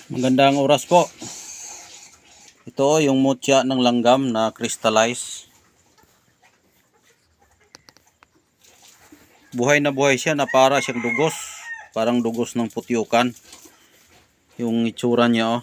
Magandang oras po. Ito yung mutya ng langgam na crystallize. Buhay na buhay siya na para siyang dugos. Parang dugos ng putyukan. Yung itsura niya oh.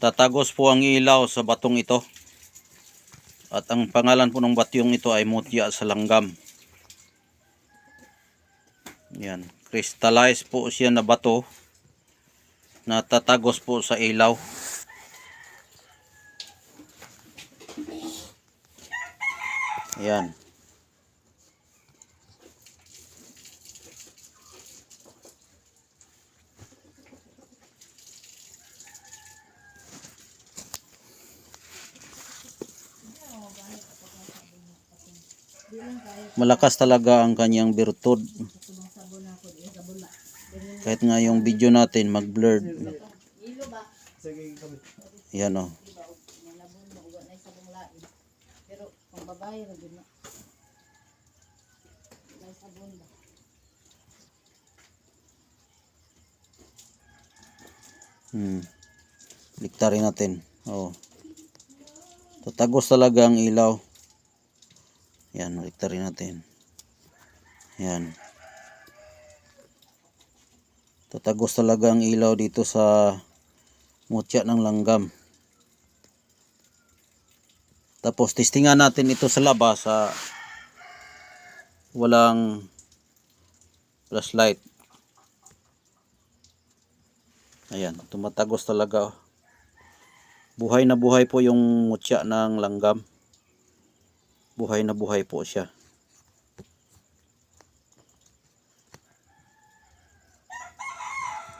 Tatagos po ang ilaw sa batong ito. At ang pangalan po ng batyong ito ay mutya sa langgam. Yan. Crystallize po siya na bato. Natatagos po sa ilaw. Ayan. Malakas talaga ang kanyang birtud. Kahit nga yung video natin mag-blurred. Yan o. Liktarin natin. Oh. Tatagos talaga ang ilaw. Yan, liktarin natin. Yan. Tatagos talaga ang ilaw dito sa mutya ng langgam. Tapos testingan natin ito sa labas sa walang flashlight. Ayan, tumatagos talaga. Buhay na buhay po yung mutya ng langgam. Buhay na buhay po siya.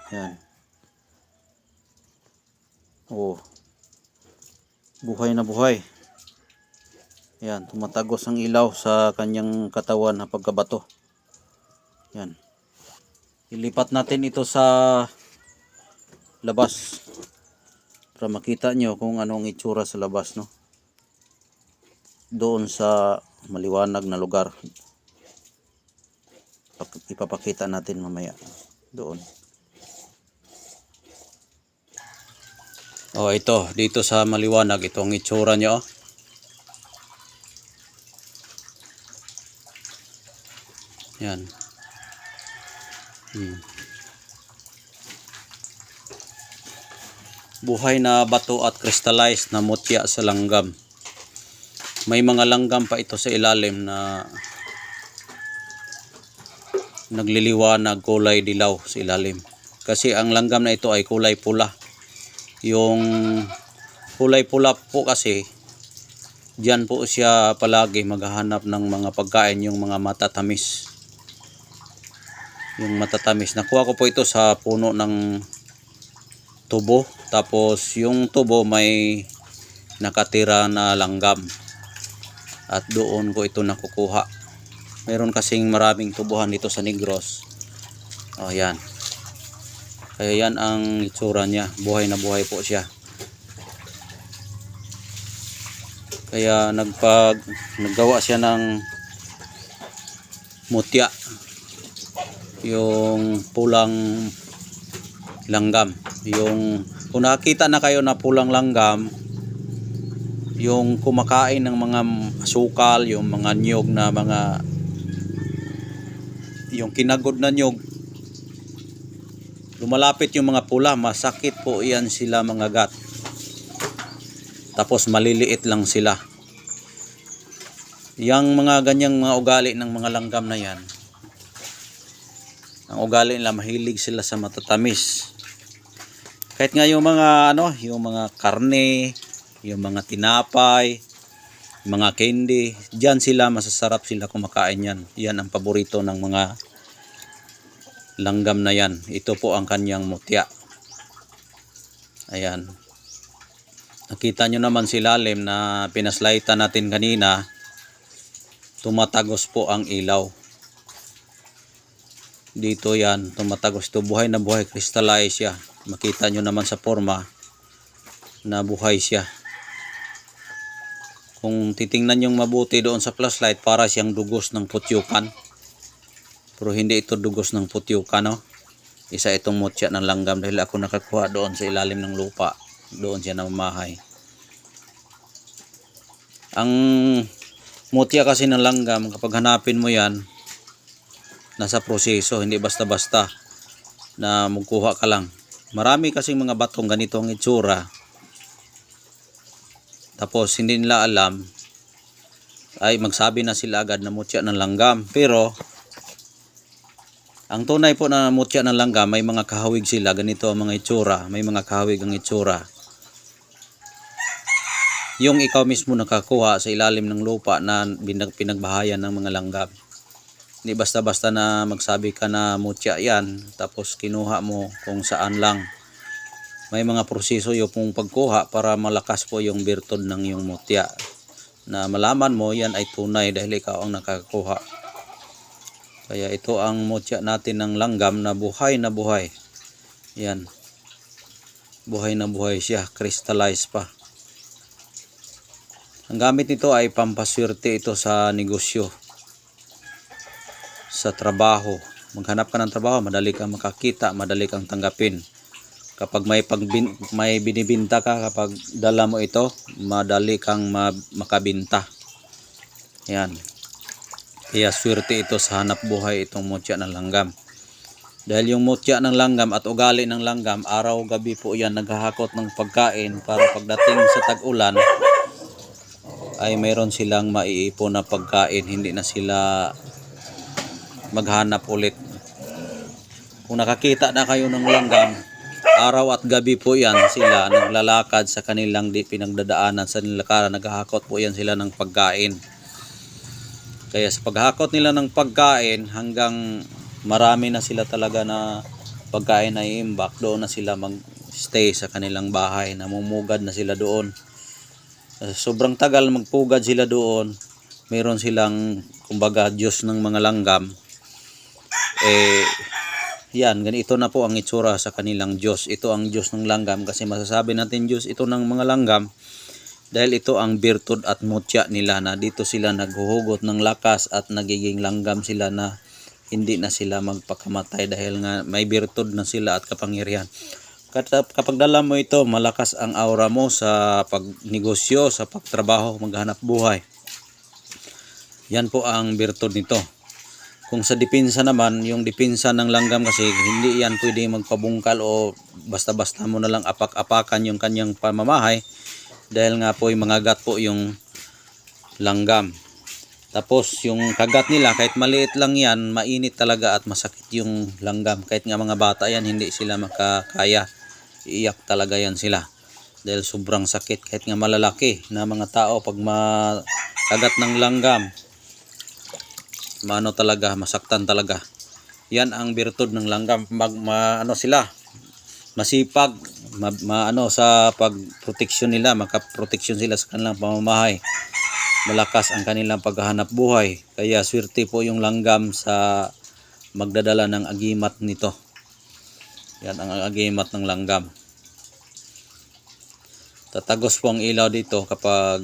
Yan. Oh. Buhay na buhay. Yan, tumatagos ang ilaw sa kanyang katawan na pagkabato. Yan. Ilipat natin ito sa labas para makita nyo kung anong itsura sa labas, no? Doon sa maliwanag na lugar. Ipapakita natin mamaya doon. Oh, ito dito sa maliwanag itong itsura nyo. Yan. Buhay na bato at crystallized na mutya sa langgam. May mga langgam pa ito sa ilalim na nagliliwanag, kulay dilaw sa ilalim. Kasi ang langgam na ito ay kulay pula. Yung kulay pula po kasi diyan po siya palagi maghahanap ng mga pagkain, yung mga matatamis. Yung matatamis. Nakuha ko po ito sa puno ng tubo. Tapos yung tubo may nakatira na langgam. At doon ko ito nakukuha. Meron kasing maraming tubuhan dito sa Negros. Oh, yan. Kaya yan ang itsura niya. Buhay na buhay po siya. Kaya naggawa siya ng mutya. Yung pulang langgam. Yung kung nakita na kayo na pulang langgam, yung kumakain ng mga asukal, yung mga niyog na mga, yung kinagod na niyog, lumalapit yung mga pula, masakit po yan sila mga gat. Tapos maliliit lang sila. Yang mga ganyang mga ugali ng mga langgam na yan, ang ugali nila mahilig sila sa matatamis. Kahit nga yung mga yung mga karne, yung mga tinapay, mga candy, diyan sila masasarap sila kumakain yan. Yan ang paborito ng mga langgam na yan. Ito po ang kanyang mutya. Ayan. Nakita nyo naman si lalim na pinaslightan natin kanina. Tumatagos po ang ilaw. Dito yan, tumatagos ito. Buhay na buhay, crystallize siya. Makita nyo naman sa forma na buhay siya. Kung titingnan yung mabuti doon sa flashlight, para siyang dugos ng putyukan. Pero hindi ito dugos ng putyukan, no? Isa itong mutya ng langgam dahil ako nakakuha doon sa ilalim ng lupa. Doon siya namamahay. Ang mutya kasi ng langgam, kapag hanapin mo yan, nasa proseso, hindi basta-basta na magkuha ka lang. Marami kasing mga batong ganito ang itsura. Tapos hindi nila alam, ay magsabi na sila agad na mutya ng langgam. Pero ang tunay po na mutya ng langgam, may mga kahawig sila. Ganito ang mga itsura. May mga kahawig ang itsura. Yung ikaw mismo nakakuha sa ilalim ng lupa na pinagbahayan ng mga langgam. Hindi basta-basta na magsabi ka na mutya yan, tapos kinuha mo kung saan lang. May mga proseso yung pong pagkuha para malakas po yung birtod ng yung mutya. Na malaman mo yan ay tunay dahil ikaw ang nakakuha. Kaya ito ang mutya natin ng langgam na buhay na buhay. Yan. Buhay na buhay siya. Crystallized pa. Ang gamit nito ay pampaswerte ito sa negosyo. Sa trabaho. Maghanap ka ng trabaho, madali kang makakita, madali kang tanggapin. Kapag may binibinta ka, kapag dala mo ito, madali kang makabinta. Yan. Kaya swerte ito sa hanap buhay itong mutya ng langgam. Dahil yung mutya ng langgam at ugali ng langgam, araw-gabi po yan naghahakot ng pagkain para pagdating sa tag-ulan ay mayroon silang maiipon na pagkain, hindi na sila maghanap ulit. Kung nakakita na kayo ng langgam, araw at gabi po yan sila naglalakad sa kanilang pinagdadaanan sa nilakaran, naghahakot po yan sila ng pagkain. Kaya sa paghakot nila ng pagkain hanggang marami na sila talaga na pagkain na iimbak, doon na sila mag-stay sa kanilang bahay, namumugad na sila doon. Sobrang tagal magpugad sila doon, meron silang kumbaga Diyos ng mga langgam. Yan, ganito na po ang itsura sa kanilang Diyos. Ito ang Diyos ng langgam kasi masasabi natin Diyos ito ng mga langgam dahil ito ang birtud at mutya nila na dito sila naghuhugot ng lakas at nagiging langgam sila na hindi na sila magpakamatay dahil nga may birtud na sila at kapangyarihan. Kapag dala mo ito, malakas ang aura mo sa pagnegosyo, sa pagtrabaho, maghanap buhay. Yan po ang birtud nito. Kung sa dipinsa naman, yung dipinsa ng langgam kasi hindi yan pwede magpabungkal o basta-basta mo na lang apak-apakan yung kanyang pamamahay dahil nga po yung mga gat po yung langgam. Tapos yung kagat nila kahit maliit lang yan, mainit talaga at masakit yung langgam. Kahit nga mga bata yan, hindi sila makakaya. Iiyak talaga yan sila dahil sobrang sakit. Kahit nga malalaki na mga tao pag makagat ng langgam, talaga, masaktan talaga. Yan ang birtud ng langgam. Sila masipag, sa pagproteksyon nila, makaproteksyon sila sa kanilang pamamahay. Malakas ang kanilang paghahanap buhay. Kaya swerte po yung langgam sa magdadala ng agimat nito. Yan ang agimat ng langgam. Tatagos po ang ilaw dito kapag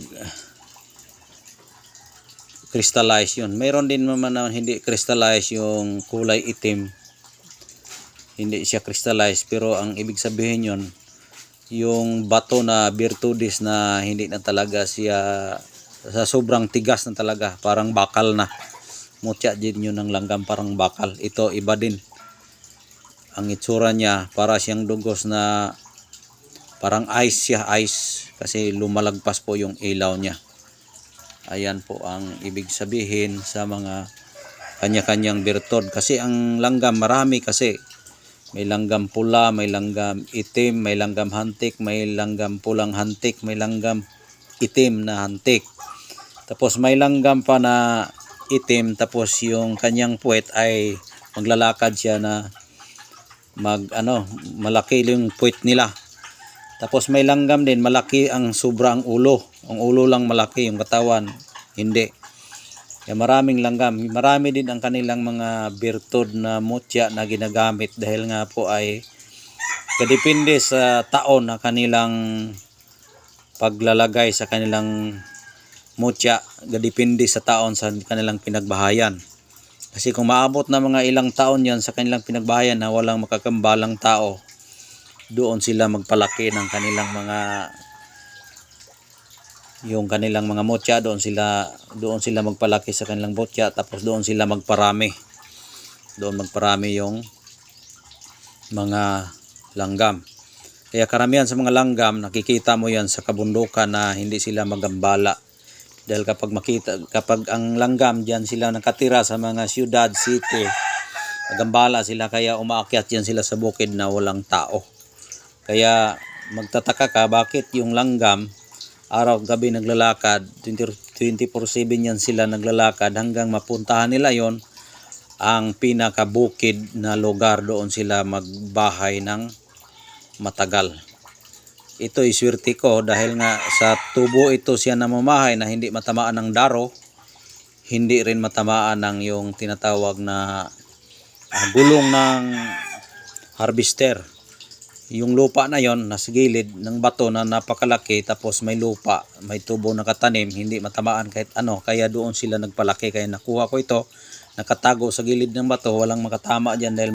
crystallize yun. Mayroon din naman na hindi crystallize, yung kulay itim. Hindi siya crystallize, pero ang ibig sabihin yun, yung bato na virtudes na hindi na talaga siya, sa sobrang tigas na talaga, parang bakal na. Mutya din yun ng langgam, parang bakal. Ito iba din. Ang itsura niya, para siyang dugos na, parang ice siya, ice. Kasi lumalagpas po yung ilaw niya. Ayan po ang ibig sabihin sa mga kanya-kanyang birtod. Kasi ang langgam marami kasi. May langgam pula, may langgam itim, may langgam hantik, may langgam pulang hantik, may langgam itim na hantik. Tapos may langgam pa na itim, tapos yung kanyang puwet ay maglalakad siya na malaki yung puwet nila. Tapos may langgam din, malaki ang sobrang ulo. Ang ulo lang malaki, yung katawan hindi. Kaya maraming langgam. Marami din ang kanilang mga birtud na mutya na ginagamit dahil nga po ay kadepende sa taon na kanilang paglalagay sa kanilang mutya. Kadepende sa taon sa kanilang pinagbahayan. Kasi kung maabot na mga ilang taon yan sa kanilang pinagbahayan na walang makakambalang tao, doon sila magpalaki ng kanilang mga motya, doon sila magpalaki sa kanilang motya, tapos doon sila magparami. Doon magparami yung mga langgam. Kaya karamihan sa mga langgam, nakikita mo yan sa kabundukan na hindi sila magambala. Dahil kapag ang langgam diyan sila nakatira sa mga syudad, city, magambala sila, kaya umaakyat yan sila sa bukid na walang tao. Kaya magtataka ka bakit yung langgam araw gabi naglalakad, 24/7 yan sila naglalakad hanggang mapuntahan nila yon ang pinakabukid na lugar, doon sila magbahay ng matagal. Ito ay swerte ko dahil nga sa tubo ito siya namamahay na hindi matamaan ng daro, hindi rin matamaan ng yung tinatawag na gulong ng harvester. Yung lupa na yon nasa gilid ng bato na napakalaki, tapos may lupa, may tubo nakatanim, hindi matamaan kahit ano, kaya doon sila nagpalaki. Kaya nakuha ko ito, nakatago sa gilid ng bato, walang makatama dyan dahil